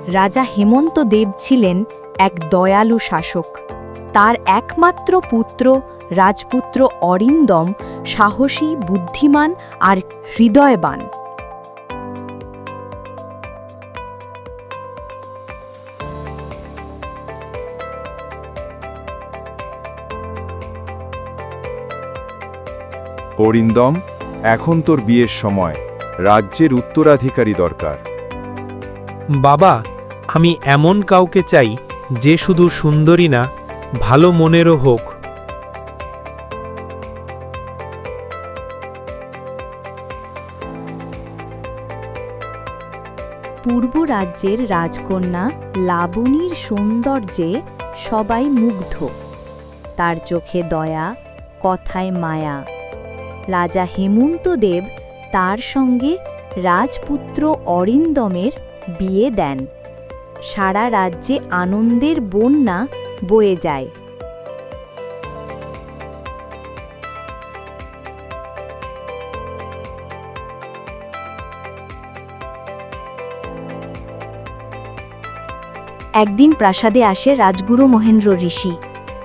রাজা হেমন্ত দেব ছিলেন এক দয়ালু শাসক। তার একমাত্র পুত্র রাজপুত্র অরিন্দম সাহসী, বুদ্ধিমান আর হৃদয়বান। অরিন্দম, এখন তোর বিয়ের সময়, রাজ্যের উত্তরাধিকারী দরকার। বাবা, আমি এমন কাউকে চাই যে শুধু সুন্দরী না, ভালো মনেরও হোক। পূর্ব রাজ্যের রাজকন্যা লাবণীর সৌন্দর্যে সবাই মুগ্ধ। তার চোখে দয়া, কথায় মায়া। রাজা হেমন্ত দেব তার সঙ্গে রাজপুত্র অরিন্দমের বিয়ে দেন। সারা রাজ্যে আনন্দের বন্যা বয়ে যায়। একদিন প্রাসাদে আসে রাজগুরু মহেন্দ্র ঋষি।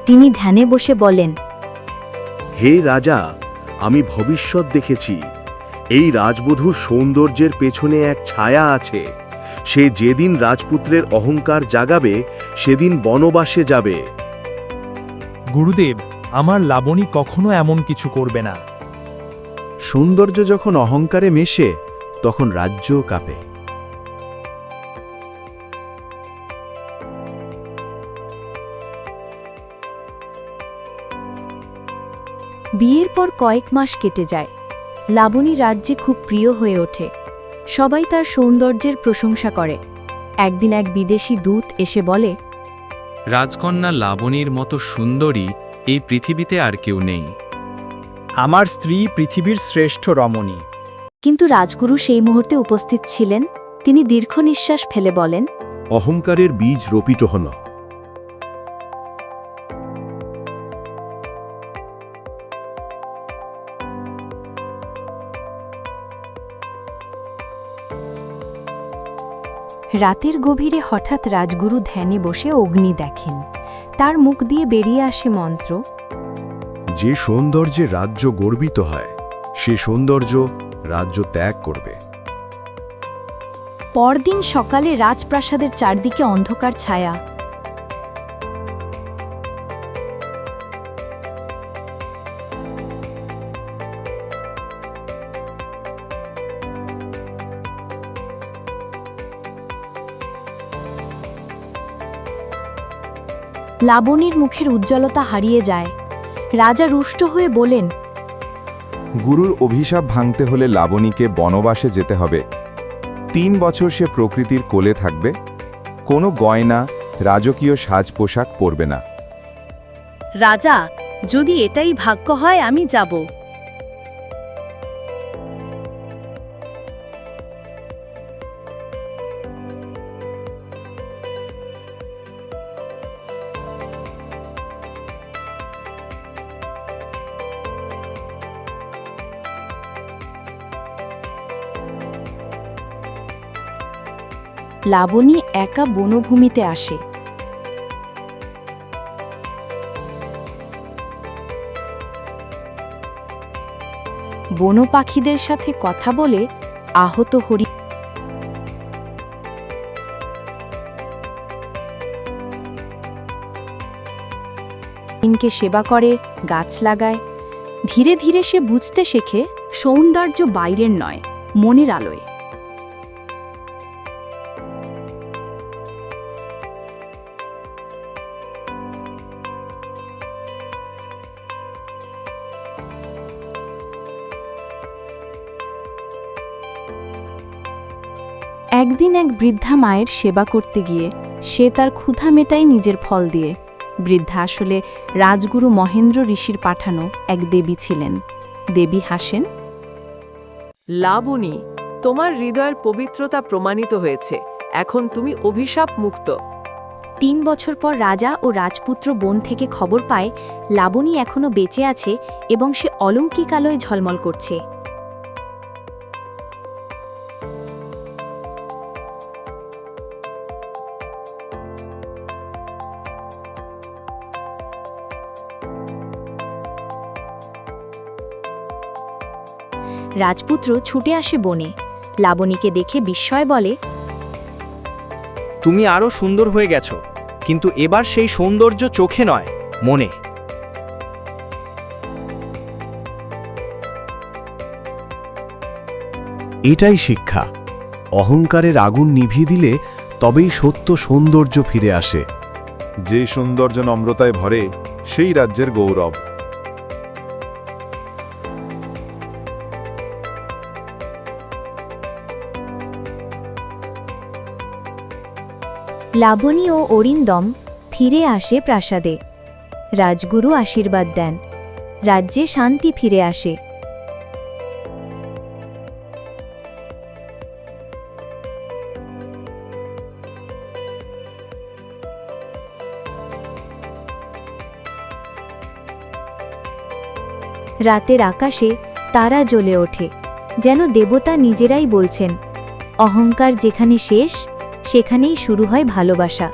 তিনি ধ্যানে বসে বলেন, হে রাজা, আমি ভবিষ্যৎ দেখেছি। এই রাজবধূর সৌন্দর্যের পেছনে এক ছায়া আছে। সে যেদিন রাজপুত্রের অহংকার জাগাবে, সেদিন বনবাসে যাবে। গুরুদেব, আমার লাবণী কখনো এমন কিছু করবে না। সৌন্দর্য যখন অহংকারে মেশে, তখন রাজ্যও কাঁপে। বিয়ের পর কয়েক মাস কেটে যায়। লাবণী রাজ্যে খুব প্রিয় হয়ে ওঠে। সবাই তার সৌন্দর্যের প্রশংসা করে। একদিন এক বিদেশি দূত এসে বলে, রাজকন্যা লাবণীর মতো সুন্দরী এই পৃথিবীতে আর কেউ নেই। আমার স্ত্রী পৃথিবীর শ্রেষ্ঠ রমণী। কিন্তু রাজগুরু সেই মুহূর্তে উপস্থিত ছিলেন। তিনি দীর্ঘ নিঃশ্বাস ফেলে বলেন, অহংকারের বীজ রোপিত হল। রাতের গভীরে হঠাৎ রাজগুরু ধ্যানে বসে অগ্নি দেখেন। তার মুখ দিয়ে বেরিয়ে আসে মন্ত্র, যে সৌন্দর্যে রাজ্য গর্বিত হয়, সে সৌন্দর্য রাজ্য ত্যাগ করবে। পরদিন সকালে রাজপ্রাসাদের চারদিকে অন্ধকার ছায়া। লাবণীর মুখের উজ্জ্বলতা হারিয়ে যায়। রাজা রুষ্ট হয়ে বলেন, গুরুর অভিশাপ ভাঙতে হলে লাবণীকে বনবাসে যেতে হবে। 3 বছর সে প্রকৃতির কোলে থাকবে। কোনো গয়না, রাজকীয় সাজ পোশাক পরবে না। রাজা, যদি এটাই ভাগ্য হয় আমি যাব। লাবণী একা বনভূমিতে আসে। বন পাখিদের সাথে কথা বলে আহত হরিণকে সেবা করে, গাছ লাগায়। ধীরে ধীরে সে বুঝতে শেখে সৌন্দর্য বাইরের নয়, মনের আলোয়। একদিন এক বৃদ্ধা মায়ের সেবা করতে গিয়ে সে তার ক্ষুধা মেটায় নিজের ফল দিয়ে। বৃদ্ধা আসলে রাজগুরু মহেন্দ্র ঋষির পাঠানো এক দেবী ছিলেন। দেবী হাসেন, লাবণী, তোমার হৃদয়ের পবিত্রতা প্রমাণিত হয়েছে। এখন তুমি অভিশাপ মুক্ত। 3 বছর পর রাজা ও রাজপুত্র বন থেকে খবর পায় লাবণী এখনো বেঁচে আছে এবং সে অলৌকিক আলোয় ঝলমল করছে। রাজপুত্র ছুটে আসে বনে। লাবণীকে দেখে বিস্ময় বলে, তুমি আরও সুন্দর হয়ে গেছো, কিন্তু এবার সেই সৌন্দর্য চোখে নয়, মনে। এটাই শিক্ষা। অহংকারের আগুন নিভিয়ে দিলে তবেই সত্য সৌন্দর্য ফিরে আসে। যে সৌন্দর্য নম্রতায় ভরে সেই রাজ্যের গৌরব। লাবণী ও অরিন্দম ফিরে আসে প্রাসাদে। রাজগুরু আশীর্বাদ দেন। রাজ্যে শান্তি ফিরে আসে। রাতের আকাশে তারা জ্বলে ওঠে, যেন দেবতা নিজেরাই বলছেন, অহংকার যেখানে শেষ, সেখানেই শুরু হয় ভালোবাসা।